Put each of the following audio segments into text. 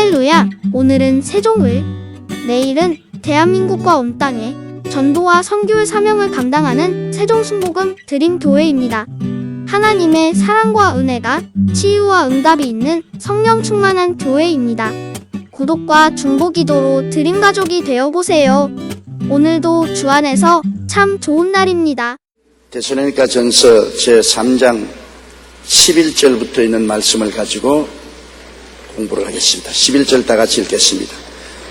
할렐루야! 오늘은 세종을, 내일은 대한민국과 온 땅에 전도와 선교의 사명을 감당하는 세종순복음 드림교회입니다. 하나님의 사랑과 은혜가 치유와 응답이 있는 성령 충만한 교회입니다. 구독과 중보기도로 드림가족이 되어보세요. 오늘도 주 안에서 참 좋은 날입니다. 데살로니가 전서 제3장 11절부터 있는 말씀을 가지고 공부를 하겠습니다. 11절 다 같이 읽겠습니다.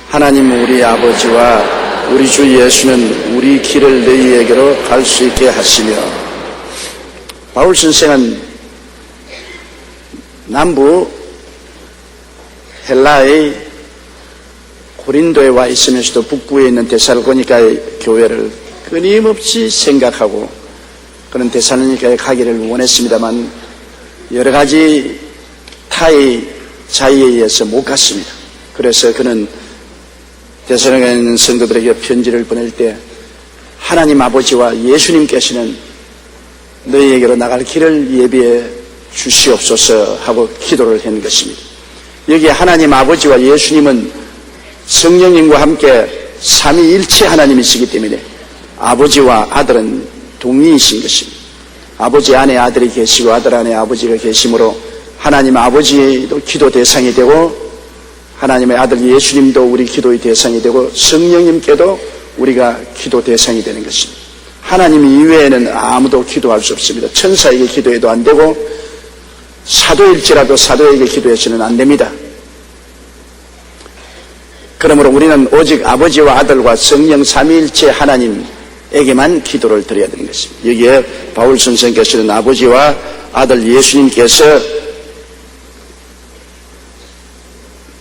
하나님 우리 아버지와 우리 주 예수는 우리 길을 너희에게로 갈 수 있게 하시며, 바울 선생은 남부 헬라의 고린도에 와 있으면서도 북부에 있는 데살로니가의 교회를 끊임없이 생각하고 그런 데살로니가에 가기를 원했습니다만 여러 가지 타의 자의에 의해서 못 갔습니다. 그래서 그는 데살로니가에 있는 성도들에게 편지를 보낼 때 하나님 아버지와 예수님께서는 너희에게로 나갈 길을 예비해 주시옵소서 하고 기도를 한 것입니다. 여기에 하나님 아버지와 예수님은 성령님과 함께 삼위일체 하나님이시기 때문에 아버지와 아들은 동이이신 것입니다. 아버지 안에 아들이 계시고 아들 안에 아버지가 계시므로 하나님 아버지도 기도 대상이 되고 하나님의 아들 예수님도 우리 기도의 대상이 되고 성령님께도 우리가 기도 대상이 되는 것입니다. 하나님 이외에는 아무도 기도할 수 없습니다. 천사에게 기도해도 안 되고 사도일지라도 사도에게 기도해서는 안 됩니다. 그러므로 우리는 오직 아버지와 아들과 성령 삼위일체 하나님에게만 기도를 드려야 되는 것입니다. 여기에 바울 선생께서는 아버지와 아들 예수님께서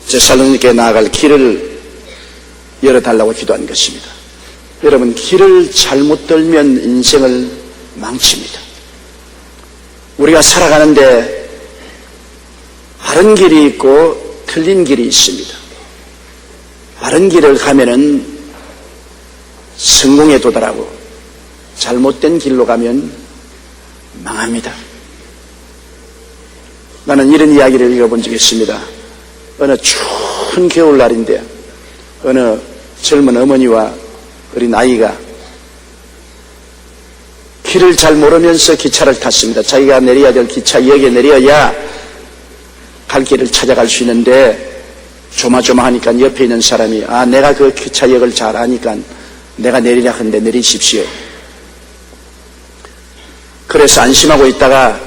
데살로니가에 나아갈 길을 열어달라고 기도한 것입니다. 여러분, 길을 잘못 들면 인생을 망칩니다. 우리가 살아가는데 바른 길이 있고 틀린 길이 있습니다. 바른 길을 가면은 성공에 도달하고 잘못된 길로 가면 망합니다. 나는 이런 이야기를 읽어본 적이 있습니다. 어느 추운 겨울날인데 어느 젊은 어머니와 어린 아이가 길을 잘 모르면서 기차를 탔습니다. 자기가 내려야 될 기차역에 내려야 갈 길을 찾아갈 수 있는데 조마조마하니까 옆에 있는 사람이 내가 그 기차역을 잘 아니까 내가 내리라 하는데 내리십시오. 그래서 안심하고 있다가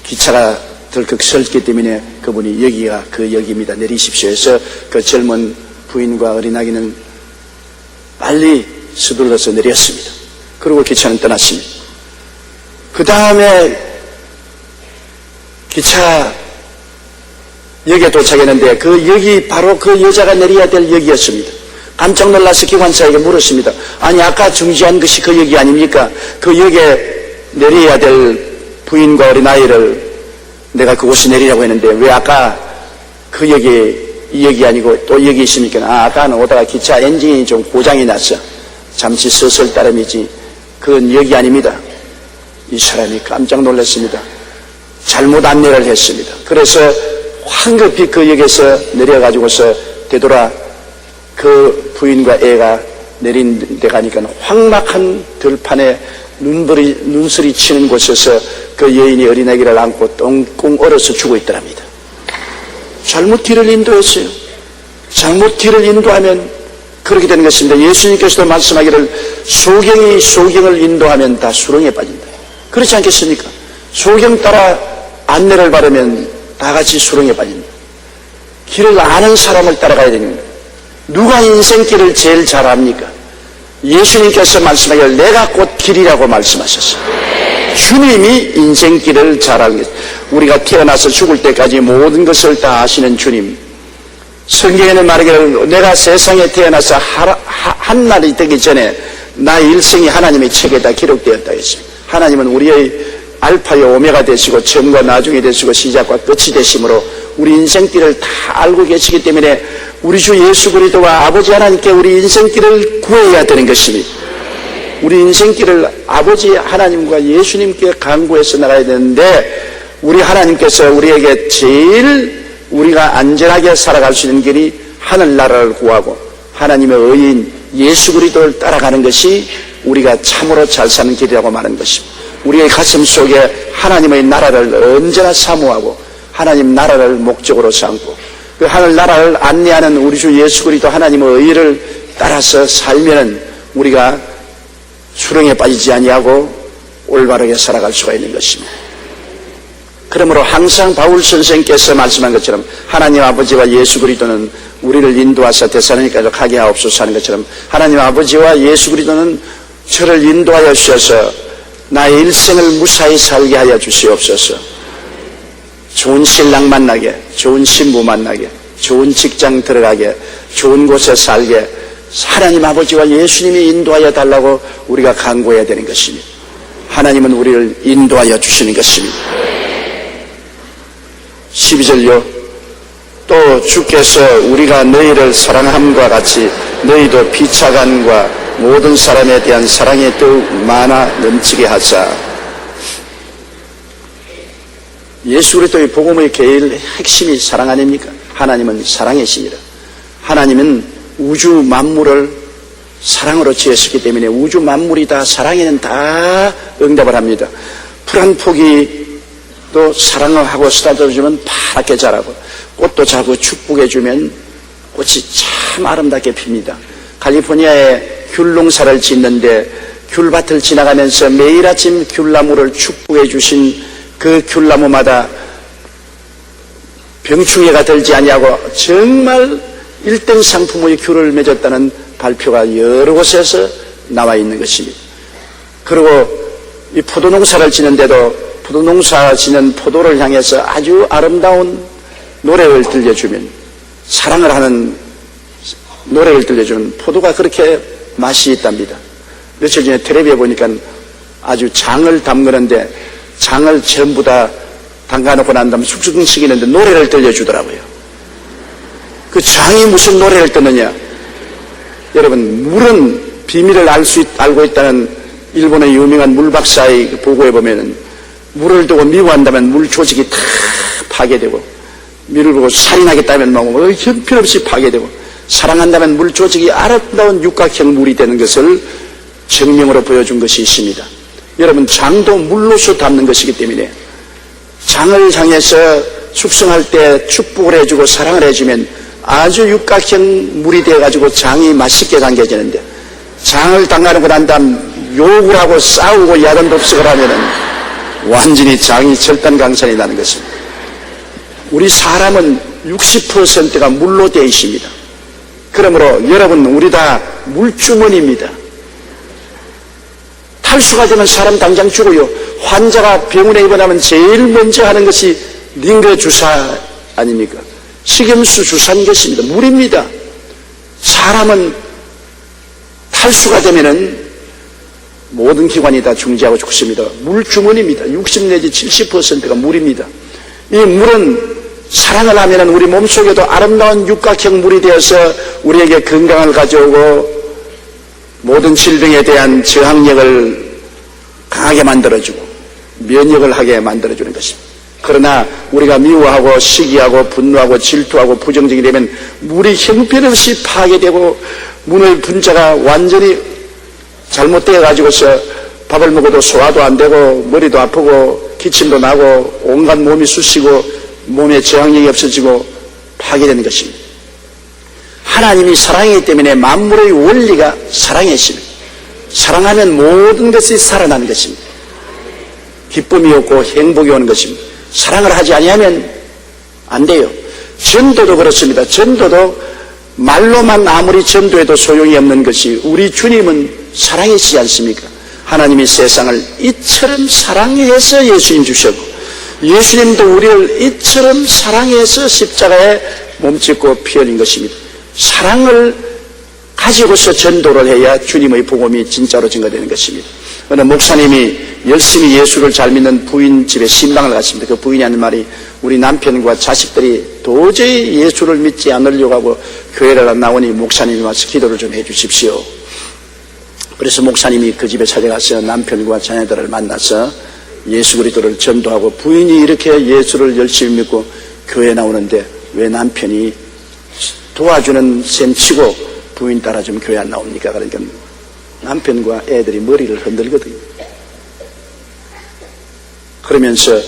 기차가 덜컥 설기 때문에 그분이 여기가 그 역입니다. 내리십시오 해서 그 젊은 부인과 어린아기는 빨리 서둘러서 내렸습니다. 그리고 기차는 떠났습니다. 그 다음에 기차 역에 도착했는데 그 역이 바로 그 여자가 내려야 될 역이었습니다. 깜짝 놀라서 기관사에게 물었습니다. 아니 아까 중지한 것이 그 역이 아닙니까? 그 역에 내려야 될 부인과 어린아이를 내가 그곳에 내리라고 했는데 왜 아까 그 역이 이 역이 아니고 또 역이 있습니까? 아까는 오다가 기차 엔진이 좀 고장이 났어. 잠시 서설 따름이지 그건 역이 아닙니다. 이 사람이 깜짝 놀랐습니다. 잘못 안내를 했습니다. 그래서 황급히 그 역에서 내려가지고서 되돌아 그 부인과 애가 내린 데 가니까 황막한 들판에 눈소리 치는 곳에서 그 여인이 어린아기를 안고 똥꽁 얼어서 죽어 있더랍니다. 잘못 길을 인도했어요. 잘못 길을 인도하면 그렇게 되는 것입니다. 예수님께서도 말씀하기를 소경이 소경을 인도하면 다 수렁에 빠진다. 그렇지 않겠습니까? 소경 따라 안내를 받으면 다 같이 수렁에 빠진다. 길을 아는 사람을 따라가야 됩니다. 누가 인생길을 제일 잘 압니까? 예수님께서 말씀하기를 내가 곧 길이라고 말씀하셨어요. 주님이 인생길을 잘 알겠습니다. 우리가 태어나서 죽을 때까지 모든 것을 다 아시는 주님. 성경에는 말하기를 내가 세상에 태어나서 한 날이 되기 전에 나의 일생이 하나님의 책에 다 기록되었다 했습니다. 하나님은 우리의 알파요 오메가 되시고 처음과 나중에 되시고 시작과 끝이 되심으로 우리 인생길을 다 알고 계시기 때문에 우리 주 예수 그리스도와 아버지 하나님께 우리 인생길을 구해야 되는 것입니다. 우리 인생길을 아버지 하나님과 예수님께 간구해서 나가야 되는데 우리 하나님께서 우리에게 제일 우리가 안전하게 살아갈 수 있는 길이 하늘나라를 구하고 하나님의 의인 예수 그리스도를 따라가는 것이 우리가 참으로 잘 사는 길이라고 말하는 것입니다. 우리의 가슴 속에 하나님의 나라를 언제나 사모하고 하나님 나라를 목적으로 삼고 그 하늘나라를 안내하는 우리 주 예수 그리스도 하나님의 의를 따라서 살면은 우리가 수렁에 빠지지 아니하고 올바르게 살아갈 수가 있는 것입니다. 그러므로 항상 바울 선생께서 말씀한 것처럼 하나님 아버지와 예수 그리스도는 우리를 인도하사 데살로니가로 가게 하옵소서 하는 것처럼 하나님 아버지와 예수 그리스도는 저를 인도하여 주셔서 나의 일생을 무사히 살게 하여 주시옵소서. 좋은 신랑 만나게, 좋은 신부 만나게, 좋은 직장 들어가게, 좋은 곳에 살게 하나님 아버지와 예수님이 인도하여 달라고 우리가 간구해야 되는 것입니다. 하나님은 우리를 인도하여 주시는 것입니다. 12절요. 또 주께서 우리가 너희를 사랑함과 같이 너희도 비차간과 모든 사람에 대한 사랑이 더욱 많아 넘치게 하자. 예수 그리스도의 복음의 제일 핵심이 사랑 아닙니까? 하나님은 사랑이시니라. 하나님은 우주 만물을 사랑으로 지으셨기 때문에 우주 만물이 다 사랑에는 다 응답을 합니다. 풀 한 폭이 또 사랑을 하고 쓰다듬어주면 파랗게 자라고 꽃도 자고 축복해주면 꽃이 참 아름답게 핍니다. 칼리포니아에 귤 농사를 짓는데 귤밭을 지나가면서 매일 아침 귤나무를 축복해 주신 그 귤나무마다 병충해가 들지 아니하고 정말 1등 상품의 귤을 맺었다는 발표가 여러 곳에서 나와 있는 것입니다. 그리고 이 포도농사를 짓는데도 포도농사 짓는 포도를 향해서 아주 아름다운 노래를 들려주면 사랑을 하는 노래를 들려주면 포도가 그렇게 맛이 있답니다. 며칠 전에 텔레비에 보니까 아주 장을 담그는데 장을 전부 다 담가놓고 난 다음에 쑥쑥 식이는데 노래를 들려주더라고요. 그 장이 무슨 노래를 듣느냐? 여러분, 물은 비밀을 알고 있다는 일본의 유명한 물박사의 보고에 보면은 물을 두고 미워한다면 물 조직이 다 파괴되고 물을 보고 살인하겠다면 형편없이 파괴되고 사랑한다면 물 조직이 아름다운 육각형 물이 되는 것을 증명으로 보여준 것이 있습니다. 여러분, 장도 물로서 담는 것이기 때문에 장을 향해서 숙성할 때 축복을 해주고 사랑을 해주면 아주 육각형 물이 되어가지고 장이 맛있게 담겨지는데 장을 담가놓고 난 다음 욕을 하고 싸우고 야단법석을 하면은 완전히 장이 절단강산이 나는 것입니다. 우리 사람은 60%가 물로 되어 있습니다. 그러므로 여러분, 우리 다 물주머니입니다. 탈수가 되면 사람 당장 죽어요. 환자가 병원에 입원하면 제일 먼저 하는 것이 링거 주사 아닙니까? 식염수 주사인 것입니다. 물입니다. 사람은 탈수가 되면은 모든 기관이 다 중지하고 죽습니다. 물주머니입니다. 60 내지 70%가 물입니다. 이 물은 사랑을 하면 우리 몸속에도 아름다운 육각형 물이 되어서 우리에게 건강을 가져오고 모든 질병에 대한 저항력을 강하게 만들어주고 면역을 하게 만들어주는 것입니다. 그러나 우리가 미워하고 시기하고 분노하고 질투하고 부정적이 되면 물이 형편없이 파괴되고 문의 분자가 완전히 잘못되어 가지고서 밥을 먹어도 소화도 안 되고 머리도 아프고 기침도 나고 온갖 몸이 쑤시고 몸에 저항력이 없어지고 파괴되는 것입니다. 하나님이 사랑이기 때문에 만물의 원리가 사랑이십니다. 사랑하면 모든 것이 살아나는 것입니다. 기쁨이 없고 행복이 오는 것입니다. 사랑을 하지 아니하면 안 돼요. 전도도 그렇습니다. 전도도 말로만 아무리 전도해도 소용이 없는 것이 우리 주님은 사랑이시지 않습니까? 하나님이 세상을 이처럼 사랑해서 예수님 주셨고 예수님도 우리를 이처럼 사랑해서 십자가에 몸짓고 피 흘린 것입니다. 사랑을 가지고서 전도를 해야 주님의 복음이 진짜로 증거되는 것입니다. 어느 목사님이 열심히 예수를 잘 믿는 부인 집에 신방을 갔습니다. 그 부인이 하는 말이 우리 남편과 자식들이 도저히 예수를 믿지 않으려고 하고 교회를 나오니 목사님이 와서 기도를 좀 해주십시오. 그래서 목사님이 그 집에 찾아가서 남편과 자녀들을 만나서 예수 그리스도를 전도하고 부인이 이렇게 예수를 열심히 믿고 교회에 나오는데 왜 남편이 도와주는 셈 치고 부인 따라 좀 교회 안 나옵니까? 그러니까 남편과 애들이 머리를 흔들거든요. 그러면서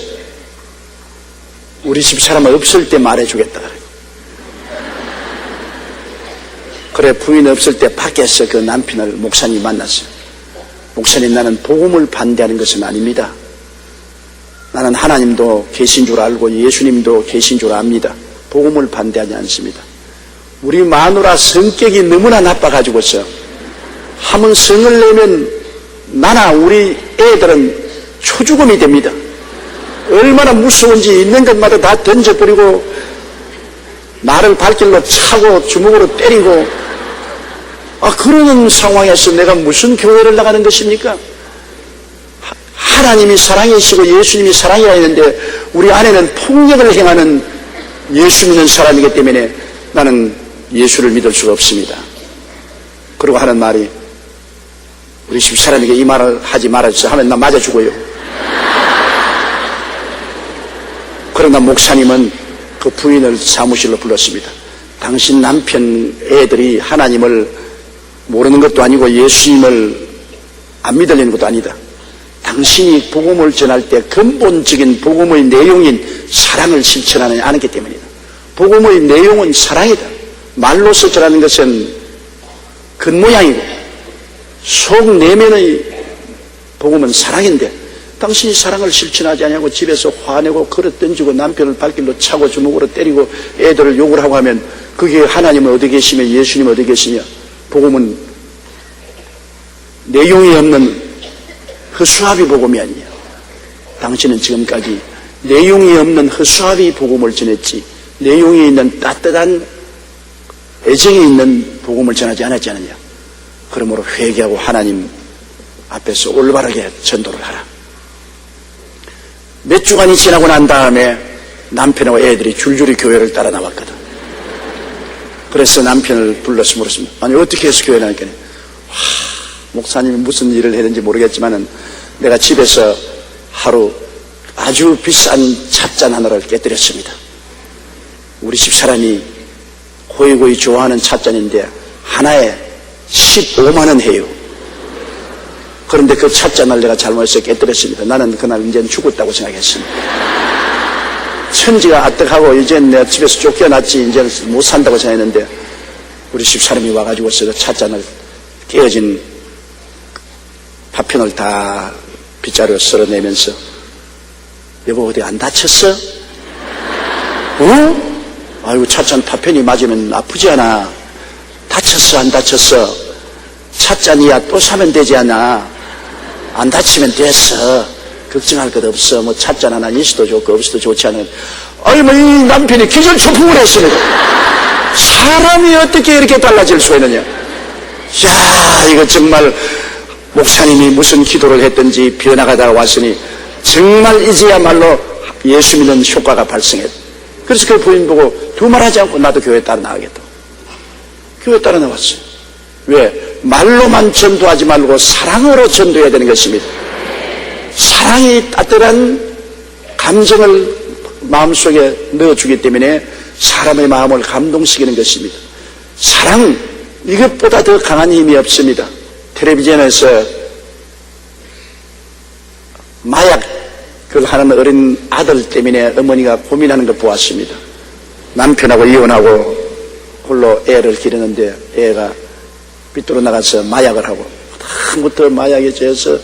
우리 집 사람 없을 때 말해주겠다. 그래 부인 없을 때 밖에서 그 남편을 목사님 만났어요. 목사님, 나는 복음을 반대하는 것은 아닙니다. 나는 하나님도 계신 줄 알고 예수님도 계신 줄 압니다. 복음을 반대하지 않습니다. 우리 마누라 성격이 너무나 나빠가지고서 한번 성을 내면 나나 우리 애들은 초죽음이 됩니다. 얼마나 무서운지 있는 것마다 다 던져버리고 나를 발길로 차고 주먹으로 때리고, 그러는 상황에서 내가 무슨 교회를 나가는 것입니까? 하나님이 사랑이시고 예수님이 사랑이라 했는데 우리 아내는 폭력을 행하는 예수 믿는 사람이기 때문에 나는 예수를 믿을 수가 없습니다. 그리고 하는 말이, 우리 집 사람에게 이 말을 하지 말아주세요 하면 나 맞아 죽어요. 그러나 목사님은 그 부인을 사무실로 불렀습니다. 당신 남편 애들이 하나님을 모르는 것도 아니고 예수님을 안 믿으려는 것도 아니다. 당신이 복음을 전할 때 근본적인 복음의 내용인 사랑을 실천하지 않았기 때문이다. 복음의 내용은 사랑이다. 말로서 전하는 것은 겉모양이고 속 내면의 복음은 사랑인데 당신이 사랑을 실천하지 않냐고 집에서 화내고 그릇 던지고 남편을 발길로 차고 주먹으로 때리고 애들을 욕을 하고 하면 그게 하나님은 어디 계시며 예수님은 어디 계시며, 복음은 내용이 없는 허수아비 복음이 아니냐. 당신은 지금까지 내용이 없는 허수아비 복음을 전했지 내용이 있는 따뜻한 애정이 있는 복음을 전하지 않았지 않느냐. 그러므로 회개하고 하나님 앞에서 올바르게 전도를 하라. 몇 주간이 지나고 난 다음에 남편하고 애들이 줄줄이 교회를 따라 나왔거든. 그래서 남편을 불러서 물었습니다. 아니 어떻게 해서 교회 나니까, 목사님이 무슨 일을 했는지 모르겠지만은 내가 집에서 하루 아주 비싼 찻잔 하나를 깨뜨렸습니다. 우리 집 사람이 고이고이 좋아하는 찻잔인데 하나에 15만 원 해요. 그런데 그 찻잔을 내가 잘못해서 깨뜨렸습니다. 나는 그날 이제는 죽었다고 생각했습니다. 천지가 아득하고 이제 내가 집에서 쫓겨났지 이제 못 산다고 생각했는데 우리 집 사람이 와가지고서 그 찻잔을 깨어진 파편을 다 빗자루로 썰어내면서, 여보 어디 안 다쳤어? 아이고 찻잔 파편이 맞으면 아프지 않아. 다쳤어 안 다쳤어? 찻잔이야 또 사면 되지 않아? 안 다치면 됐어. 걱정할 것 없어. 뭐 찻잔 하나 있어도 좋고 없어도 좋지 않은. 아니 뭐 이 남편이 기절초풍을 했습니다. 사람이 어떻게 이렇게 달라질 수 있느냐. 야 이거 정말 목사님이 무슨 기도를 했든지 변화가 왔으니 정말 이제야말로 예수 믿는 효과가 발생했다. 그래서 그 부인 보고 두말하지 않고 나도 교회 따라 나가겠다. 교회 따라 나왔어요. 왜? 말로만 전도하지 말고 사랑으로 전도해야 되는 것입니다. 사랑이 따뜻한 감정을 마음속에 넣어주기 때문에 사람의 마음을 감동시키는 것입니다. 사랑, 이것보다 더 강한 힘이 없습니다. 텔레비전에서 마약을 하는 어린 아들 때문에 어머니가 고민하는 걸 보았습니다. 남편하고 이혼하고 홀로 애를 기르는데 애가 삐뚤어 나가서 마약을 하고 다음부터 마약에 죄서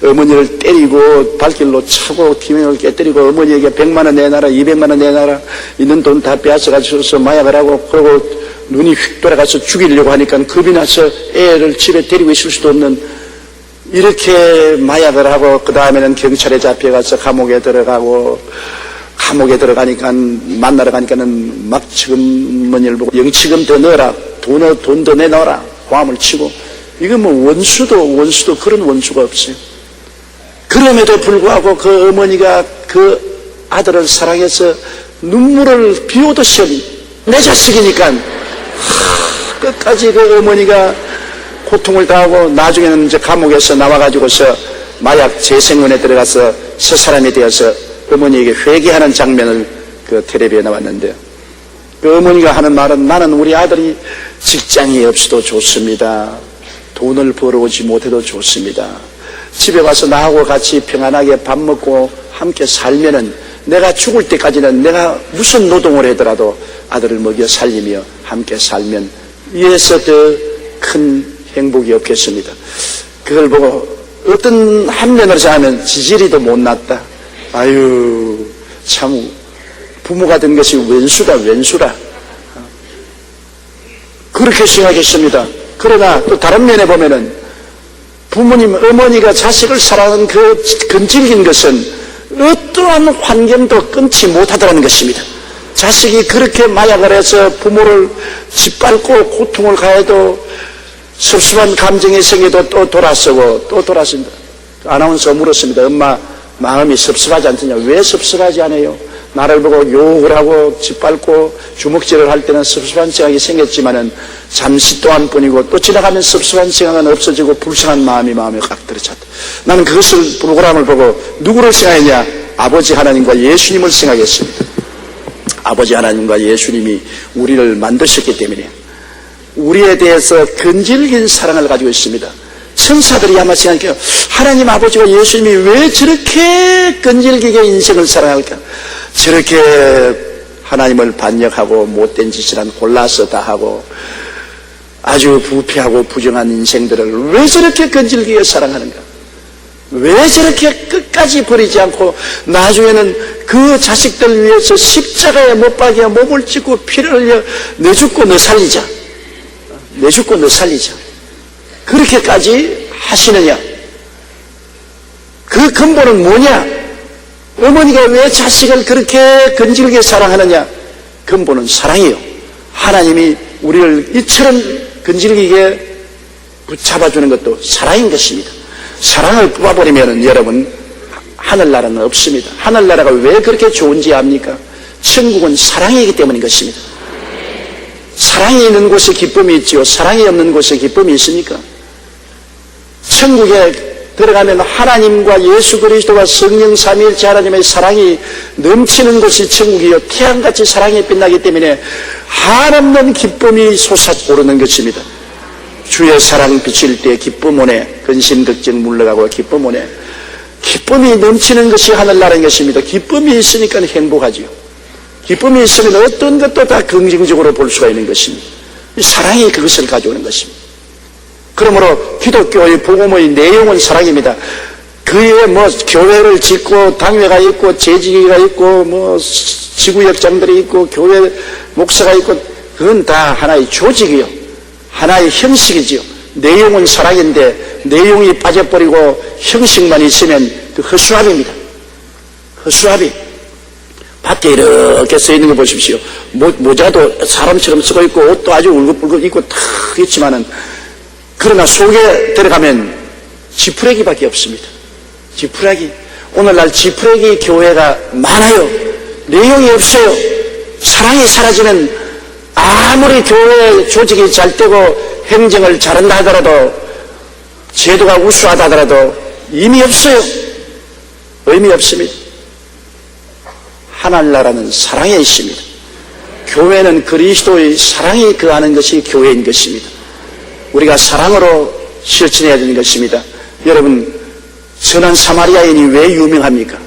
어머니를 때리고 발길로 차고 기명을 깨뜨리고 어머니에게 100만 원 내놔라 200만 원 내놔라 있는 돈 다 빼앗아가지고서 마약을 하고, 그러고 눈이 휙 돌아가서 죽이려고 하니까 겁이 나서 애를 집에 데리고 있을 수도 없는, 이렇게 마약을 하고 그 다음에는 경찰에 잡혀가서 감옥에 들어가고, 감옥에 들어가니까 만나러 가니까는 막 지금머니를 보고 영치금 더 넣어라, 돈 더 내놔라, 고함을 치고. 이거 뭐 원수도 그런 원수가 없어요. 그럼에도 불구하고 그 어머니가 그 아들을 사랑해서 눈물을 비 오듯이, 내 자식이니까 끝까지 그 어머니가 고통을 당하고 나중에는 이제 감옥에서 나와가지고서 마약 재생원에 들어가서 새 사람이 되어서 어머니에게 회개하는 장면을 그 텔레비에 나왔는데, 그 어머니가 하는 말은 나는 우리 아들이 직장이 없어도 좋습니다. 돈을 벌어오지 못해도 좋습니다. 집에 와서 나하고 같이 평안하게 밥 먹고 함께 살면은 내가 죽을 때까지는 내가 무슨 노동을 하더라도 아들을 먹여 살리며 함께 살면 이에서 더 큰 행복이 없겠습니다. 그걸 보고 어떤 한면으로 생각하면 지지리도 못났다. 아유, 참 부모가 된 것이 왼수라. 그렇게 생각했습니다. 그러나 또 다른 면에 보면은 부모님, 어머니가 자식을 사랑하는 그 근질긴 것은 어떠한 환경도 끊지 못하더라는 것입니다. 자식이 그렇게 마약을 해서 부모를 짓밟고 고통을 가해도 섭섭한 감정이 생겨도 또 돌아서고 또 돌아선다. 아나운서가 물었습니다. 엄마 마음이 섭섭하지 않느냐? 왜 섭섭하지 않아요? 나를 보고 욕을 하고 짓밟고 주먹질을 할 때는 섭섭한 생각이 생겼지만은 잠시 동안 뿐이고 또 지나가면 섭섭한 생각은 없어지고 불쌍한 마음이 마음에 꽉 들어찼다. 나는 그것을 프로그램을 보고 누구를 생각했냐? 아버지 하나님과 예수님을 생각했습니다. 아버지 하나님과 예수님이 우리를 만드셨기 때문에 우리에 대해서 근질긴 사랑을 가지고 있습니다. 천사들이 아마 생각해요. 하나님 아버지와 예수님이 왜 저렇게 끈질기게 인생을 사랑할까? 저렇게 하나님을 반역하고 못된 짓을 골라서 다 하고 아주 부패하고 부정한 인생들을 왜 저렇게 끈질기게 사랑하는가? 왜 저렇게 끝까지 버리지 않고 나중에는 그 자식들 위해서 십자가에 못 박여 몸을 찢고 피를 흘려 내 죽고 너 살리자. 내 죽고 너 살리자. 그렇게까지 하시느냐? 그 근본은 뭐냐? 어머니가 왜 자식을 그렇게 근질게 사랑하느냐? 근본은 사랑이요. 하나님이 우리를 이처럼 근질기게 붙잡아주는 것도 사랑인 것입니다. 사랑을 뽑아버리면 여러분 하늘나라는 없습니다. 하늘나라가 왜 그렇게 좋은지 압니까? 천국은 사랑이기 때문인 것입니다. 사랑이 있는 곳에 기쁨이 있지요. 사랑이 없는 곳에 기쁨이 있습니까? 천국에 들어가면 하나님과 예수 그리스도와 성령 삼위일체 하나님의 사랑이 넘치는 곳이 천국이요. 태양같이 사랑이 빛나기 때문에 한없는 기쁨이 솟아오르는 것입니다. 주의 사랑 비칠 때 기쁨 오네. 근심 걱정 물러가고 기쁨 오네. 기쁨이 넘치는 것이 하늘나라인 것입니다. 기쁨이 있으니까 행복하지요. 기쁨이 있으면 어떤 것도 다 긍정적으로 볼 수가 있는 것입니다. 사랑이 그것을 가져오는 것입니다. 그러므로 기독교의 복음의 내용은 사랑입니다. 그에 뭐 교회를 짓고 당회가 있고 재직이가 있고 뭐 지구역장들이 있고 교회 목사가 있고 그건 다 하나의 조직이요. 하나의 형식이지요. 내용은 사랑인데 내용이 빠져버리고 형식만 있으면 그 허수아비입니다. 허수아비. 밭에 이렇게 서 있는 거 보십시오. 모자도 사람처럼 쓰고 있고 옷도 아주 울긋불긋 입고 탁 있지만은 그러나 속에 들어가면 지푸라기밖에 없습니다. 지푸라기. 오늘날 지푸라기 교회가 많아요. 내용이 없어요. 사랑이 사라지는 아무리 교회 조직이 잘 되고 행정을 잘한다 하더라도 제도가 우수하다 하더라도 의미 없어요. 의미 없습니다. 하늘나라는 사랑에 있습니다. 교회는 그리스도의 사랑이 거하는 것이 교회인 것입니다. 우리가 사랑으로 실천해야 되는 것입니다. 여러분, 선한 사마리아인이 왜 유명합니까?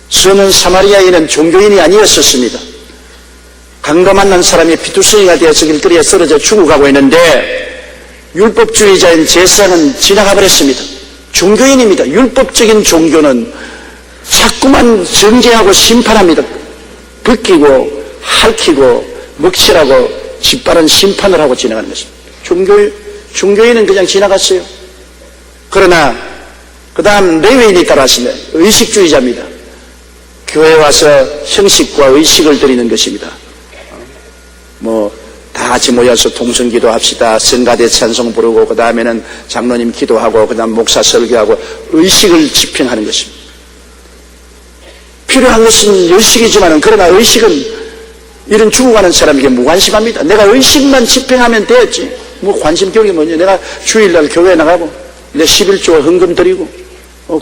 선한 사마리아인은 종교인이 아니었었습니다. 강도 만난 사람이 피투성이가 되어서 길거리에 쓰러져 죽어가고 있는데 율법주의자인 제사장은 지나가 버렸습니다. 종교인입니다. 율법적인 종교는 자꾸만 정죄하고 심판합니다. 벗기고 핥히고 먹칠하고 짓바른 심판을 하고 지나가는 것입니다. 종교인은 그냥 지나갔어요. 그러나 그 다음 레위인이 따라왔습니다. 의식주의자입니다. 교회에 와서 형식과 의식을 드리는 것입니다. 다 같이 모여서 통성기도 합시다. 성가대 찬송 부르고 그 다음에는 장로님 기도하고 그 다음 목사 설교하고 의식을 집행하는 것입니다. 필요한 것은 의식이지만 그러나 의식은 이런 죽어가는 사람에게 무관심합니다. 내가 의식만 집행하면 되었지. 관심 교육이 뭐냐. 내가 주일날 교회에 나가고 내 11조 헌금 드리고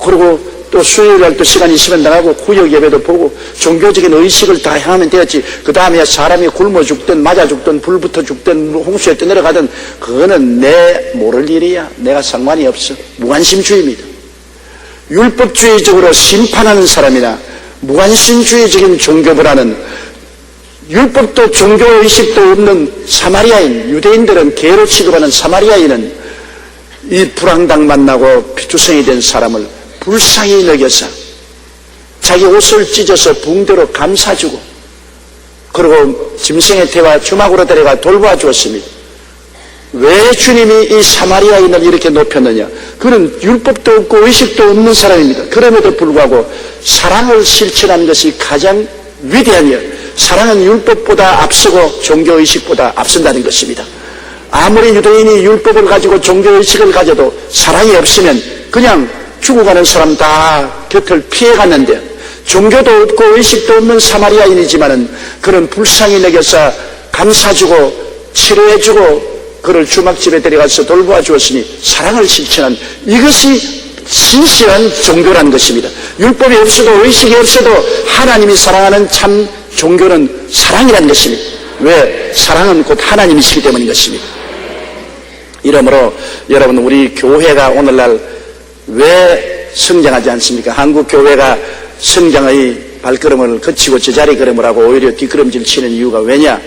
그리고 또 수요일날 또 시간 있으면 나가고 구역 예배도 보고 종교적인 의식을 다 행하면 되었지. 그 다음에 사람이 굶어 죽든 맞아 죽든 불 붙어 죽든 홍수에 떠내려가든 그거는 내 모를 일이야. 내가 상관이 없어. 무관심주의입니다. 율법주의적으로 심판하는 사람이나 무관심주의적인 종교보다는 율법도 종교의식도 없는 사마리아인, 유대인들은 개로 취급하는 사마리아인은 이 불황당 만나고 피투성이 된 사람을 불쌍히 여겨서 자기 옷을 찢어서 붕대로 감싸주고 그리고 짐승의 태와 주막으로 데려가 돌보아 주었습니다. 왜 주님이 이 사마리아인을 이렇게 높였느냐? 그는 율법도 없고 의식도 없는 사람입니다. 그럼에도 불구하고 사랑을 실천하는 것이 가장 위대한 일. 사랑은 율법보다 앞서고 종교의식보다 앞선다는 것입니다. 아무리 유대인이 율법을 가지고 종교의식을 가져도 사랑이 없으면 그냥 죽어가는 사람 다 곁을 피해갔는데 종교도 없고 의식도 없는 사마리아인이지만은 그는 불쌍히 여겨서 감싸주고 치료해주고 그를 주막집에 데려가서 돌보아 주었으니 사랑을 실천한 이것이 진실한 종교라는 것입니다. 율법이 없어도 의식이 없어도 하나님이 사랑하는 참 종교는 사랑이라는 것입니다. 왜? 사랑은 곧 하나님이시기 때문인 것입니다. 이러므로 여러분 우리 교회가 오늘날 왜 성장하지 않습니까? 한국 교회가 성장의 발걸음을 거치고 제자리 걸음을 하고 오히려 뒷걸음질 치는 이유가 왜냐?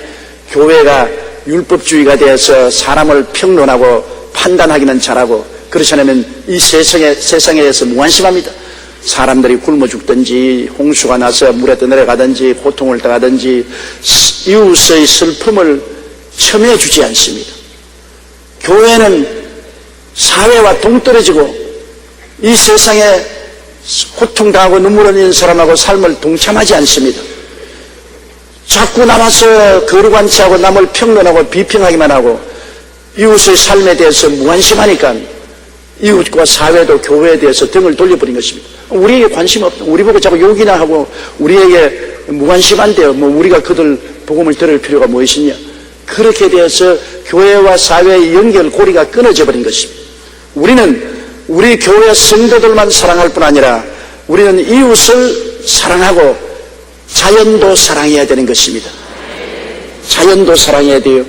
교회가 율법주의가 되어서 사람을 평론하고 판단하기는 잘하고 그렇지 않으면 이 세상에 대해서 무관심합니다. 사람들이 굶어 죽든지 홍수가 나서 물에 떠내려가든지 고통을 당하든지 이웃의 슬픔을 첨예해 주지 않습니다. 교회는 사회와 동떨어지고 이 세상에 고통당하고 눈물 흘리는 사람하고 삶을 동참하지 않습니다. 자꾸 나와서 거룩한 하고 남을 평론하고 비평하기만 하고 이웃의 삶에 대해서 무관심하니까 이웃과 사회도 교회에 대해서 등을 돌려버린 것입니다. 우리에게 관심 없다. 우리 보고 자꾸 욕이나 하고 우리에게 무관심한데요. 우리가 그들 복음을 들을 필요가 무엇이냐. 그렇게 되어서 교회와 사회의 연결 고리가 끊어져 버린 것입니다. 우리는 우리 교회 성도들만 사랑할 뿐 아니라 우리는 이웃을 사랑하고 자연도 사랑해야 되는 것입니다. 자연도 사랑해야 돼요.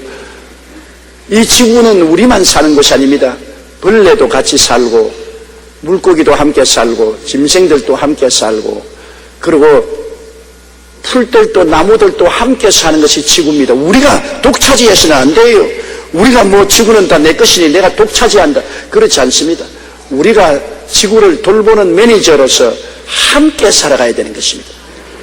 이 지구는 우리만 사는 것이 아닙니다. 벌레도 같이 살고 물고기도 함께 살고 짐승들도 함께 살고 그리고 풀들도 나무들도 함께 사는 것이 지구입니다. 우리가 독차지해서는 안 돼요. 우리가 지구는 다 내 것이니 내가 독차지한다. 그렇지 않습니다. 우리가 지구를 돌보는 매니저로서 함께 살아가야 되는 것입니다.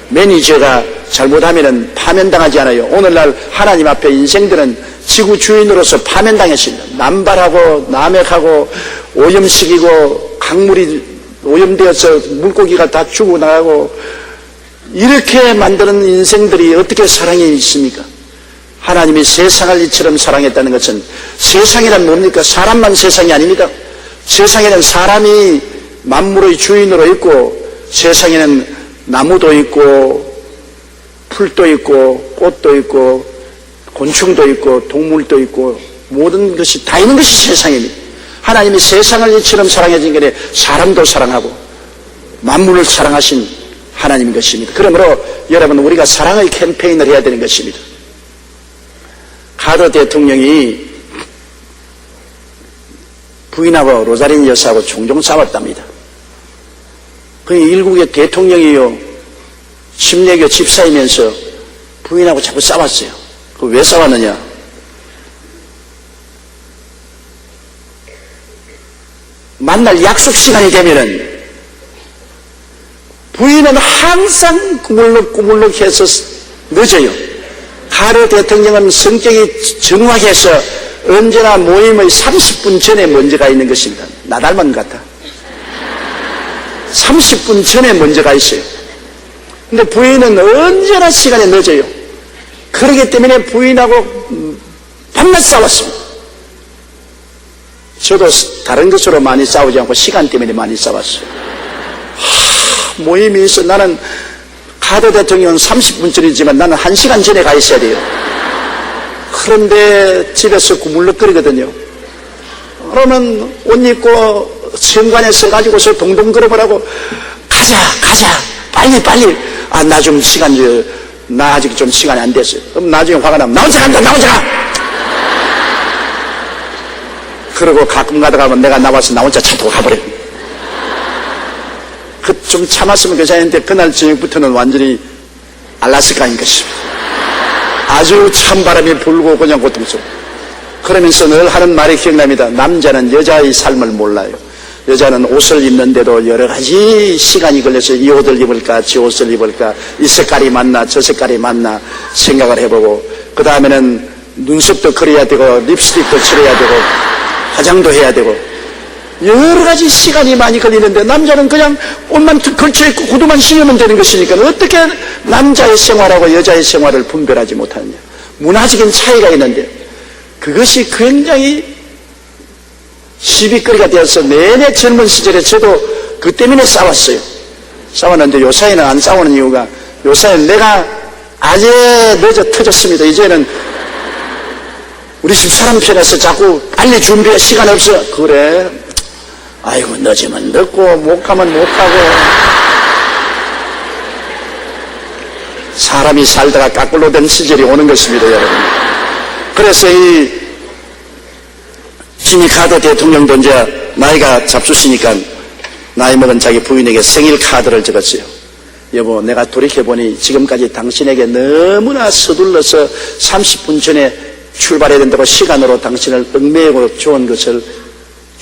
매니저가 잘못하면 파면당하지 않아요. 오늘날 하나님 앞에 인생들은 지구 주인으로서 파면당했습니다. 남발하고 남획하고 오염시키고 강물이 오염되어서 물고기가 다 죽어나가고 이렇게 만드는 인생들이 어떻게 사랑이 있습니까? 하나님이 세상을 이처럼 사랑했다는 것은 세상이란 뭡니까? 사람만 세상이 아닙니다. 세상에는 사람이 만물의 주인으로 있고 세상에는 나무도 있고 풀도 있고 꽃도 있고 곤충도 있고 동물도 있고 모든 것이 다 있는 것이 세상입니다. 하나님이 세상을 이처럼 사랑해진 게 사람도 사랑하고 만물을 사랑하신 하나님인 것입니다. 그러므로 여러분 우리가 사랑의 캠페인을 해야 되는 것입니다. 카터 대통령이 부인하고 로자린 여사하고 종종 싸웠답니다. 그 일국의 대통령이요 침례교 집사이면서 부인하고 자꾸 싸웠어요. 그 왜 싸웠느냐? 만날 약속 시간이 되면은 부인은 항상 꾸물럭꾸물럭 해서 늦어요. 카터 대통령은 성격이 정확해서 언제나 모임의 30분 전에 먼저 가 있는 것입니다. 나 닮은 것 같아. 30분 전에 먼저 가 있어요. 근데 부인은 언제나 시간에 늦어요. 그렇기 때문에 부인하고 밤낮 싸웠습니다. 저도 다른 것으로 많이 싸우지 않고 시간 때문에 많이 싸웠어요. 모임이 있어. 나는 카터 대통령은 30분 전이지만 나는 1시간 전에 가 있어야 돼요. 그런데 집에서 구물럭거리거든요. 그러면 옷 입고 현관에 서가지고서 동동 걸어보라고 가자. 빨리. 아, 나 좀 나 아직 좀 시간이 안 됐어요. 그럼 나중에 화가 나면 나 혼자 가! 그러고 가끔 가다가 내가 나와서 나 혼자 차 타고 가버려. 좀 참았으면 괜찮은데 그날 저녁부터는 완전히 알라스카인 것입니다. 아주 찬바람이 불고 그냥 고통스러워. 그러면서 늘 하는 말이 기억납니다. 남자는 여자의 삶을 몰라요. 여자는 옷을 입는데도 여러 가지 시간이 걸려서 이 옷을 입을까 저 옷을 입을까 이 색깔이 맞나 저 색깔이 맞나 생각을 해보고 그 다음에는 눈썹도 그려야 되고 립스틱도 칠해야 되고 화장도 해야 되고 여러 가지 시간이 많이 걸리는데 남자는 그냥 옷만 걸쳐입고 구두만 신으면 되는 것이니까 어떻게 남자의 생활하고 여자의 생활을 분별하지 못하느냐. 문화적인 차이가 있는데 그것이 굉장히 시비거리가 되어서 내내 젊은 시절에 저도 그 때문에 싸웠는데 요사이는 안 싸우는 이유가 요사이는 내가 아주 늦어 터졌습니다. 이제는 우리 집 사람 편에서 자꾸 빨리 준비해 시간 없어. 그래 아이고 늦으면 늦고 못 가면 못 가고 사람이 살다가 까꿀로 된 시절이 오는 것입니다. 여러분. 그래서 이 지미 카드 대통령도 이제 나이가 잡수시니까 나이 먹은 자기 부인에게 생일 카드를 적었어요. 여보, 내가 돌이켜보니 지금까지 당신에게 너무나 서둘러서 30분 전에 출발해야 된다고 시간으로 당신을 얽매이고 좋은 것을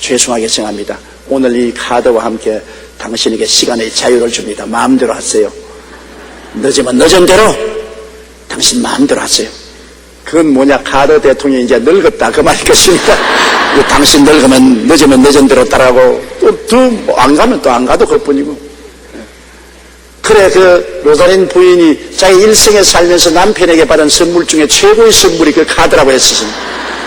죄송하게 생각합니다. 오늘 이 카드와 함께 당신에게 시간의 자유를 줍니다. 마음대로 하세요. 늦으면 늦은 대로 당신 마음대로 하세요. 그건 뭐냐, 카드 대통령이 이제 늙었다 그 말일 것입니다. 당신 늙으면 늦으면 늦은 대로 따라가고 또 안 가면 또 안 가도 그것뿐이고. 그래 그 로사린 부인이 자기 일생에 살면서 남편에게 받은 선물 중에 최고의 선물이 그 카드라고 했었습니다.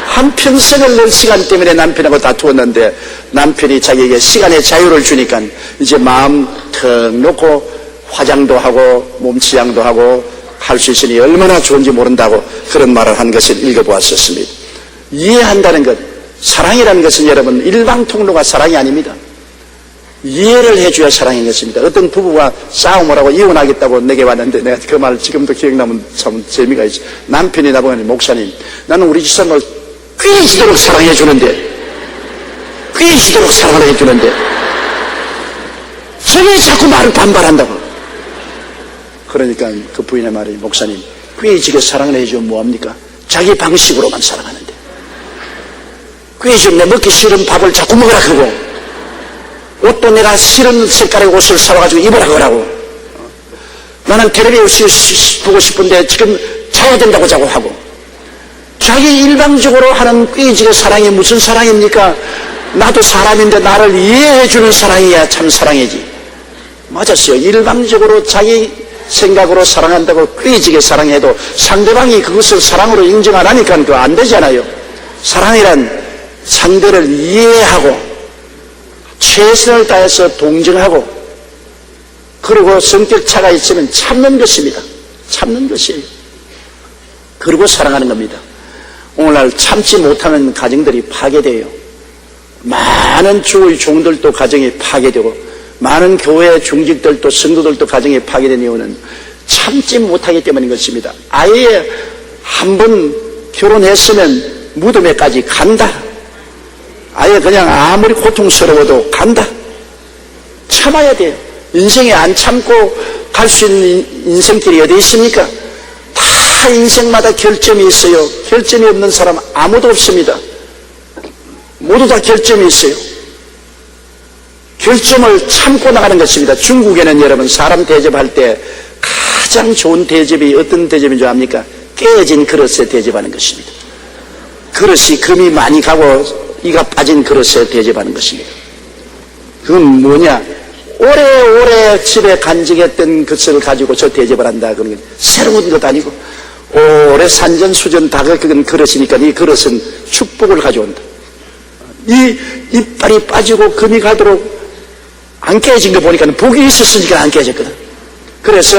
한평생을 늘 시간 때문에 남편하고 다투었는데 남편이 자기에게 시간의 자유를 주니까 이제 마음 턱 놓고 화장도 하고 몸치장도 하고 할 수 있으니 얼마나 좋은지 모른다고 그런 말을 한 것을 읽어보았었습니다. 이해한다는 것, 사랑이라는 것은 여러분 일방 통로가 사랑이 아닙니다. 이해를 해줘야 사랑인 것입니다. 어떤 부부가 싸움을 하고 이혼하겠다고 내게 왔는데 내가 그 말 지금도 기억나면 참 재미가 있지. 남편이 나보니 목사님, 나는 우리 집사람을 꿰지도록 사랑해 주는데 꿰지도록 사랑을 해주는데 왜 자꾸 말을 반발한다고. 그러니까 그 부인의 말이, 목사님, 꿰지게 사랑을 해주면 뭐합니까? 자기 방식으로만 사랑하는데 꿰지면 내 먹기 싫은 밥을 자꾸 먹으라 하고 옷도 내가 싫은 색깔의 옷을 사와가지고 입으라 그러고 나는 텔레비전 보고 싶은데 지금 자야 된다고 자고 하고 자기 일방적으로 하는 꿰지게 사랑이 무슨 사랑입니까? 나도 사람인데 나를 이해해주는 사랑이야 참 사랑이지. 맞았어요. 일방적으로 자기 생각으로 사랑한다고 꿰지게 사랑해도 상대방이 그것을 사랑으로 인정 안 하니까 그거 안 되잖아요. 사랑이란 상대를 이해하고 최선을 다해서 동정하고 그리고 성격 차가 있으면 참는 것입니다. 참는 것이에요. 그리고 사랑하는 겁니다. 오늘날 참지 못하는 가정들이 파괴돼요. 많은 주의 종들도 가정이 파괴되고 많은 교회 중직들도 성도들도 가정이 파괴된 이유는 참지 못하기 때문인 것입니다. 아예 한번 결혼했으면 무덤에까지 간다. 아예 그냥 아무리 고통스러워도 간다. 참아야 돼요. 인생에 안 참고 갈 수 있는 인생길이 어디 있습니까? 다 인생마다 결점이 있어요. 결점이 없는 사람 아무도 없습니다. 모두 다 결점이 있어요. 결점을 참고 나가는 것입니다. 중국에는 여러분 사람 대접할 때 가장 좋은 대접이 어떤 대접인 줄 압니까? 깨진 그릇에 대접하는 것입니다. 그릇이 금이 많이 가고 이가 빠진 그릇에 대접하는 것입니다. 그건 뭐냐? 오래오래 집에 간직했던 것을 가지고 저 대접을 한다. 그런 게 새로운 것 아니고 오래 산전수전 다 그건 그릇이니까 이 그릇은 축복을 가져온다. 이 이빨이 빠지고 금이 가도록 안 깨진 거 보니까 복이 있었으니까 안 깨졌거든. 그래서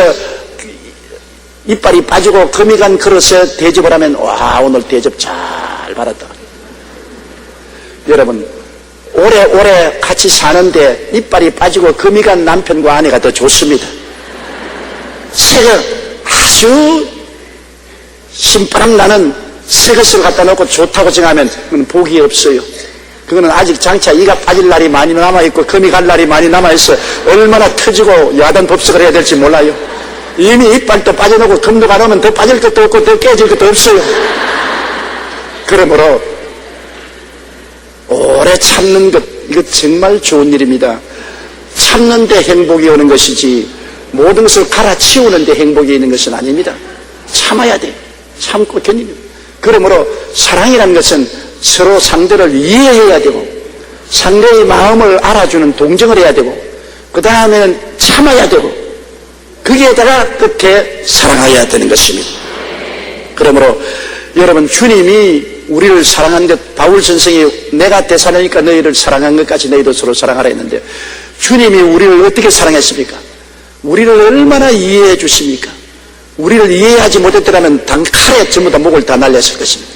이빨이 빠지고 금이 간 그릇에 대접을 하면 와 오늘 대접 잘 받았다. 여러분 오래오래 같이 사는데 이빨이 빠지고 금이 간 남편과 아내가 더 좋습니다. 새거 아주 신바람 나는 새 것을 갖다 놓고 좋다고 생각하면 그건 복이 없어요. 그거는 아직 장차 이가 빠질 날이 많이 남아있고 금이 갈 날이 많이 남아있어 얼마나 터지고 야단 법석을 해야 될지 몰라요. 이미 이빨도 빠져놓고 금도 가놓으면 더 빠질 것도 없고 더 깨질 것도 없어요. 그러므로 오래 참는 것, 이거 정말 좋은 일입니다. 참는데 행복이 오는 것이지 모든 것을 갈아치우는데 행복이 있는 것은 아닙니다. 참아야 돼. 참고 견디는. 그러므로 사랑이라는 것은 서로 상대를 이해해야 되고 상대의 마음을 알아주는 동정을 해야 되고 그 다음에는 참아야 되고 거기에다가 끝에 사랑해야 되는 것입니다. 그러므로 여러분, 주님이 우리를 사랑한 것, 바울 선생이 내가 대사로니까 너희를 사랑한 것까지 너희도 서로 사랑하라 했는데 주님이 우리를 어떻게 사랑했습니까? 우리를 얼마나 이해해 주십니까? 우리를 이해하지 못했더라면 칼에 전부 다 목을 다 날렸을 것입니다.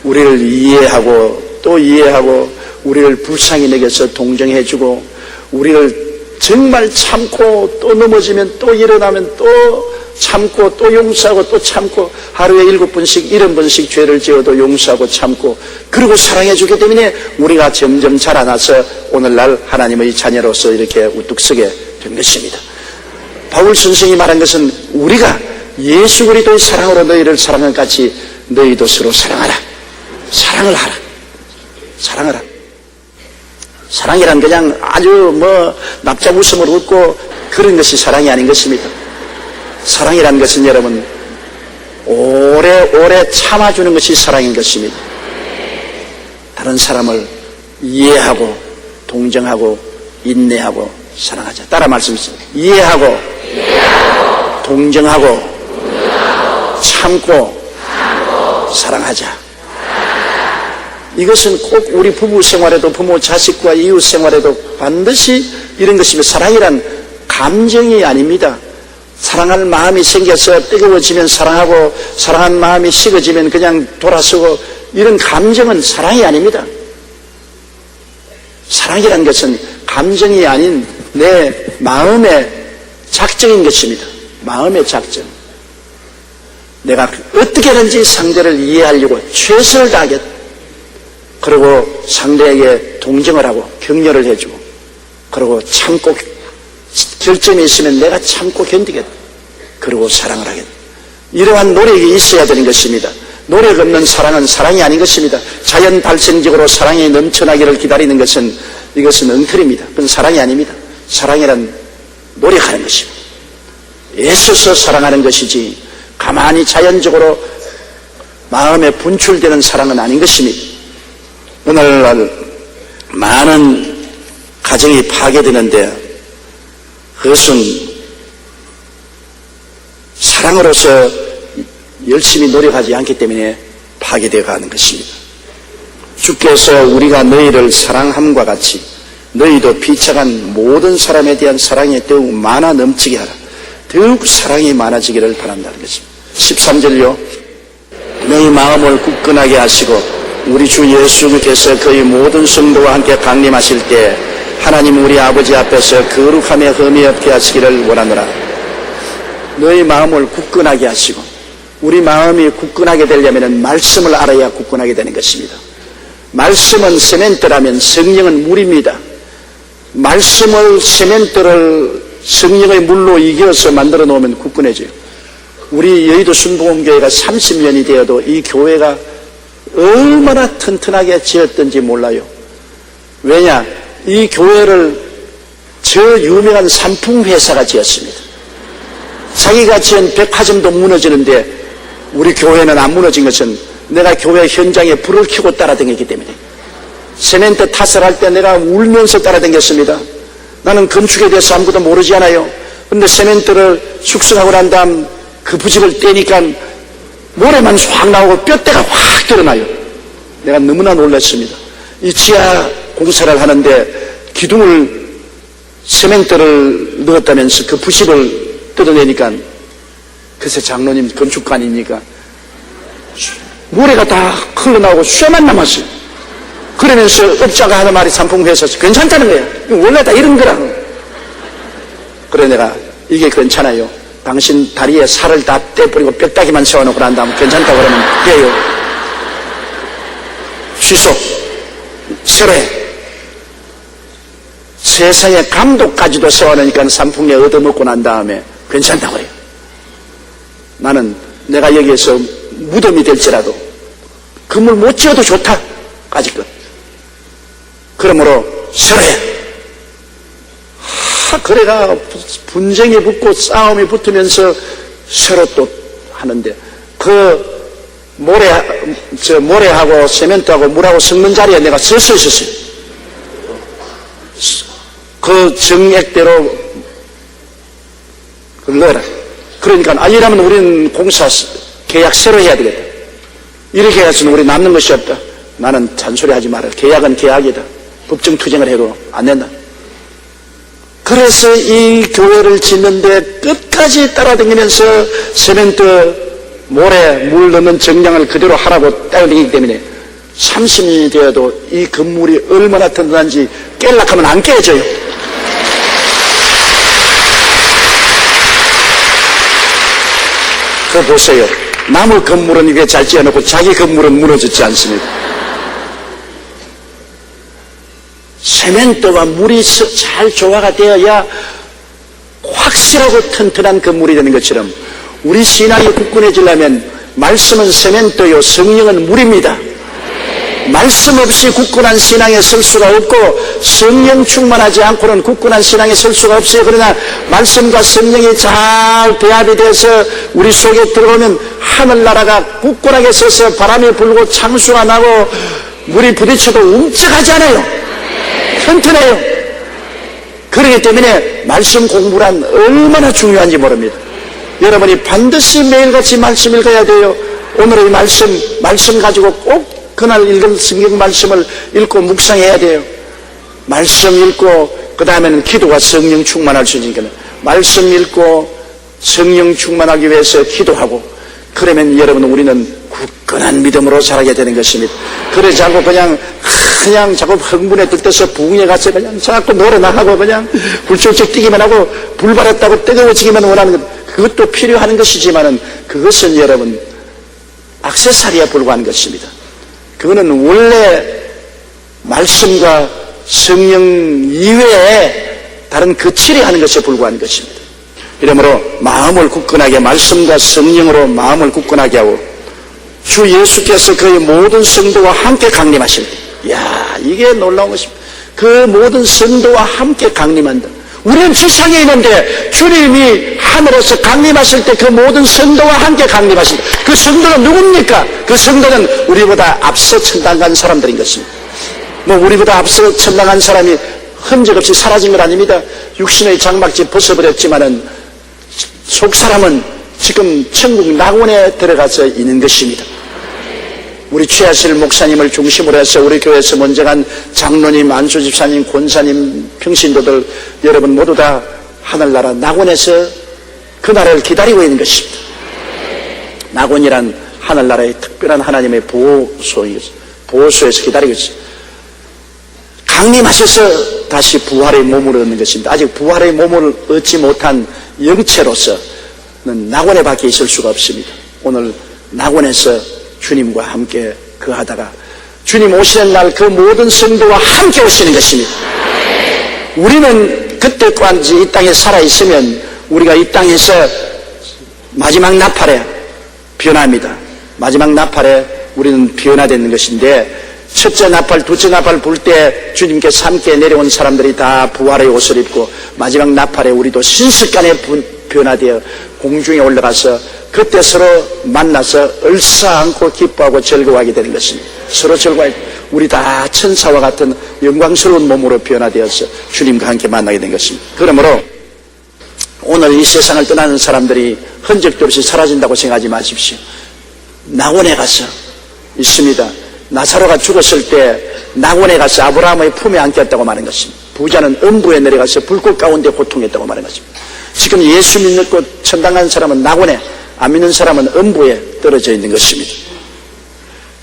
우리를 이해하고 또 이해하고 우리를 불쌍히 여겨서 동정해 주고 우리를 정말 참고 또 넘어지면 또 일어나면 또 참고 또 용서하고 또 참고 하루에 7번씩 70번씩 죄를 지어도 용서하고 참고 그리고 사랑해 주기 때문에 우리가 점점 자라나서 오늘날 하나님의 자녀로서 이렇게 우뚝 서게 된 것입니다. 바울 선생이 말한 것은 우리가 예수 그리스도의 사랑으로 너희를 사랑한 같이 너희도 서로 사랑하라. 사랑을 하라. 사랑하라. 사랑이란 그냥 아주 납작 웃음을 웃고 그런 것이 사랑이 아닌 것입니다. 사랑이란 것은 여러분 오래오래 참아주는 것이 사랑인 것입니다. 다른 사람을 이해하고 동정하고 인내하고 사랑하자. 따라 말씀하세요. 이해하고 동정하고 참고 사랑하자. 이것은 꼭 우리 부부 생활에도 부모 자식과 이웃 생활에도 반드시 이런 것입니다. 사랑이란 감정이 아닙니다. 사랑할 마음이 생겨서 뜨거워지면 사랑하고 사랑한 마음이 식어지면 그냥 돌아서고 이런 감정은 사랑이 아닙니다. 사랑이란 것은 감정이 아닌 내 마음의 작정인 것입니다. 마음의 작정. 내가 어떻게든지 상대를 이해하려고 최선을 다하겠다. 그리고 상대에게 동정을 하고 격려를 해주고 그리고 참고 결점이 있으면 내가 참고 견디겠다. 그리고 사랑을 하겠다. 이러한 노력이 있어야 되는 것입니다. 노력 없는 사랑은 사랑이 아닌 것입니다. 자연 발생적으로 사랑이 넘쳐나기를 기다리는 것은 이것은 엉터리입니다. 그건 사랑이 아닙니다. 사랑이란 노력하는 것입니다. 애써서 사랑하는 것이지 가만히 자연적으로 마음에 분출되는 사랑은 아닌 것입니다. 오늘날 많은 가정이 파괴되는데 그것은 사랑으로서 열심히 노력하지 않기 때문에 파괴되어 가는 것입니다. 주께서 우리가 너희를 사랑함과 같이 너희도 비참한 모든 사람에 대한 사랑이 더욱 많아 넘치게 하라. 더욱 사랑이 많아지기를 바란다는 것입니다. 13절요. 너희 마음을 굳건하게 하시고 우리 주 예수께서 그의 모든 성도와 함께 강림하실 때 하나님 우리 아버지 앞에서 거룩함에 흠이 없게 하시기를 원하노라. 너희 마음을 굳건하게 하시고 우리 마음이 굳건하게 되려면 말씀을 알아야 굳건하게 되는 것입니다. 말씀은 세멘트라면 성령은 물입니다. 말씀을 세멘트를 성령의 물로 이겨서 만들어 놓으면 굳건해져요. 우리 여의도 순복음교회가 30년이 되어도 이 교회가 얼마나 튼튼하게 지었던지 몰라요. 왜냐? 이 교회를 저 유명한 상품회사가 지었습니다. 자기가 지은 백화점도 무너지는데 우리 교회는 안 무너진 것은 내가 교회 현장에 불을 켜고 따라다녔기 때문에. 세멘트 탓을 할 때 내가 울면서 따라다녔습니다. 나는 건축에 대해서 아무것도 모르지 않아요. 그런데 세멘트를 숙성하고 난 다음 그 부직을 떼니까 모래만 확 나오고 뼈대가 확 드러나요. 내가 너무나 놀랐습니다. 이 지하 공사를 하는데 기둥을 세멘트를 넣었다면서 그 부식을 뜯어내니까 글쎄 장로님 건축가입니까? 모래가 다 흘러나오고 쇠만 남았어요. 그러면서 업자가 하는 말이 삼풍회사에서 괜찮다는 거야. 원래 다 이런 거라고. 그래 내가 이게 괜찮아요. 당신 다리에 살을 다 떼버리고 뼈다귀만 세워놓고 난 다음 괜찮다고 그러면 돼요. 취소. 새로 해. 세상에 감독까지도 세워놓으니까 삼풍에 얻어먹고 난 다음에 괜찮다고 해요. 나는 내가 여기에서 무덤이 될지라도 건물 못 지어도 좋다. 까짓것. 그러므로 새로 해. 그래가 분쟁이 붙고 싸움이 붙으면서 새로 또 하는데 그 모래하고 세멘트하고 물하고 섞는 자리에 내가 서서 있었어요. 그 정액대로 넣어라. 그러니까 이러면 우리는 공사 계약 새로 해야 되겠다. 이렇게 해서는 우리 남는 것이 없다. 나는 잔소리하지 마라. 계약은 계약이다. 법정 투쟁을 해도 안 된다. 그래서 이 교회를 짓는데 끝까지 따라다니면서 세멘트, 모래, 물 넣는 정량을 그대로 하라고 따라다니기 때문에 30년이 되어도 이 건물이 얼마나 튼튼한지 깰락하면 안 깨져요. 그거 보세요. 남의 건물은 이게 잘 지어놓고 자기 건물은 무너졌지 않습니까? 세멘트와 물이 잘 조화가 되어야 확실하고 튼튼한 건물이 되는 것처럼 우리 신앙이 굳건해지려면 말씀은 세멘트요 성령은 물입니다. 말씀 없이 굳건한 신앙에 설 수가 없고 성령 충만하지 않고는 굳건한 신앙에 설 수가 없어요. 그러나 말씀과 성령이 잘 배합이 돼서 우리 속에 들어오면 하늘나라가 굳건하게 서서 바람이 불고 창수가 나고 물이 부딪혀도 움쩍하지 않아요. 튼튼해요. 그렇기 때문에 말씀 공부란 얼마나 중요한지 모릅니다. 여러분이 반드시 매일같이 말씀 읽어야 돼요. 오늘의 말씀 가지고 꼭 그날 읽은 성경 말씀을 읽고 묵상해야 돼요. 말씀 읽고 그 다음에는 기도가 성령 충만할 수 있으니까 말씀 읽고 성령 충만하기 위해서 기도하고 그러면 여러분 우리는 굳건한 믿음으로 자라게 되는 것입니다. 그러지 않고 그냥 자꾸 흥분에 들떠서 부흥에 가서 그냥 자꾸 노래 나가고 그냥 불쑥 뛰기만 하고 불 받았다고 뜨거워지기만 원하는 것 그것도 필요한 것이지만은 그것은 여러분 액세서리에 불과한 것입니다. 그거는 원래 말씀과 성령 이외에 다른 거칠이 하는 것에 불과한 것입니다. 이러므로 마음을 굳건하게 말씀과 성령으로 마음을 굳건하게 하고 주 예수께서 그의 모든 성도와 함께 강림하실 때 이야 이게 놀라운 것입니다. 그 모든 성도와 함께 강림한다. 우리는 지상에 있는데 주님이 하늘에서 강림하실 때 그 모든 성도와 함께 강림하신다. 그 성도는 누굽니까? 그 성도는 우리보다 앞서 천당한 사람들인 것입니다. 우리보다 앞서 천당한 사람이 흔적 없이 사라진 건 아닙니다. 육신의 장막지 벗어버렸지만은 속 사람은 지금 천국 낙원에 들어가서 있는 것입니다. 우리 최하실 목사님을 중심으로 해서 우리 교회에서 먼저 간 장로님, 안수집사님, 권사님, 평신도들 여러분 모두 다 하늘나라 낙원에서 그 날을 기다리고 있는 것입니다. 낙원이란 하늘나라의 특별한 하나님의 보호소에서 기다리고 있습니다. 강림하셔서 다시 부활의 몸을 얻는 것입니다. 아직 부활의 몸을 얻지 못한 영체로서는 낙원에 밖에 있을 수가 없습니다. 오늘 낙원에서 주님과 함께 거하다가 주님 오시는 날 그 모든 성도와 함께 오시는 것입니다. 우리는 그때까지 이 땅에 살아있으면 우리가 이 땅에서 마지막 나팔에 변합니다. 마지막 나팔에 우리는 변화되는 것인데 첫째 나팔, 둘째 나팔 불 때 주님께서 함께 내려온 사람들이 다 부활의 옷을 입고 마지막 나팔에 우리도 신습간에 변화되어 공중에 올라가서 그때 서로 만나서 얼싸안고 기뻐하고 즐거워하게 되는 것입니다. 서로 즐거워하고 우리 다 천사와 같은 영광스러운 몸으로 변화되어서 주님과 함께 만나게 된 것입니다. 그러므로 오늘 이 세상을 떠나는 사람들이 흔적도 없이 사라진다고 생각하지 마십시오. 낙원에 가서 있습니다. 나사로가 죽었을 때 낙원에 가서 아브라함의 품에 안겼다고 말한 것입니다. 부자는 음부에 내려가서 불꽃 가운데 고통했다고 말한 것입니다. 지금 예수 믿고 천당한 사람은 낙원에, 안 믿는 사람은 음부에 떨어져 있는 것입니다.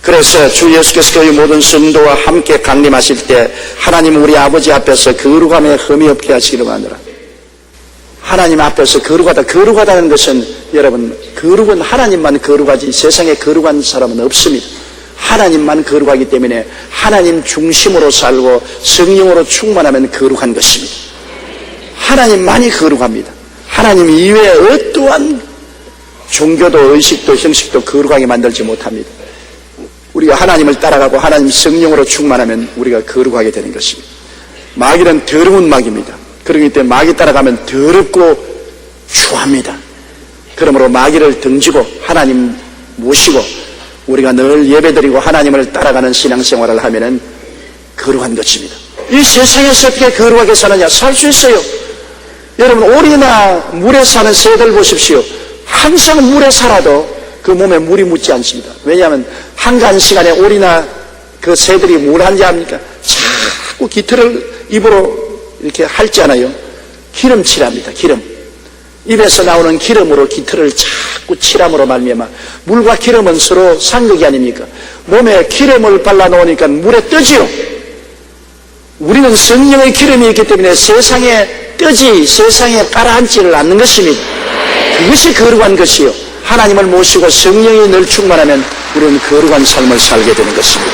그래서 주 예수께서 그의 모든 성도와 함께 강림하실 때 하나님 우리 아버지 앞에서 거룩함에 흠이 없게 하시기를 원하노라. 하나님 앞에서 거룩하다는 것은 여러분, 거룩은 하나님만 거룩하지 세상에 거룩한 사람은 없습니다. 하나님만 거룩하기 때문에 하나님 중심으로 살고 성령으로 충만하면 거룩한 것입니다. 하나님만이 거룩합니다. 하나님 이외에 어떠한 종교도 의식도 형식도 거룩하게 만들지 못합니다. 우리가 하나님을 따라가고 하나님 성령으로 충만하면 우리가 거룩하게 되는 것입니다. 마귀는 더러운 마귀입니다. 그렇기 때문에 마귀 따라가면 더럽고 추합니다. 그러므로 마귀를 등지고 하나님 모시고 우리가 늘 예배드리고 하나님을 따라가는 신앙생활을 하면은 거룩한 것입니다. 이 세상에서 어떻게 거룩하게 사느냐? 살 수 있어요. 여러분, 오리나 물에 사는 새들 보십시오. 항상 물에 살아도 그 몸에 물이 묻지 않습니다. 왜냐하면 한가한 시간에 오리나 그 새들이 뭘 하는지 압니까? 자꾸 깃털을 입으로 이렇게 핥잖아요. 기름칠합니다. 기름. 입에서 나오는 기름으로 깃털을 자꾸 칠함으로 말미암아 물과 기름은 서로 상극이 아닙니까? 몸에 기름을 발라놓으니까 물에 뜨지요. 우리는 성령의 기름이 있기 때문에 세상에 뜨지, 세상에 가라앉지를 않는 것입니다. 그것이 거룩한 것이요. 하나님을 모시고 성령이 늘 충만하면 우리는 거룩한 삶을 살게 되는 것입니다.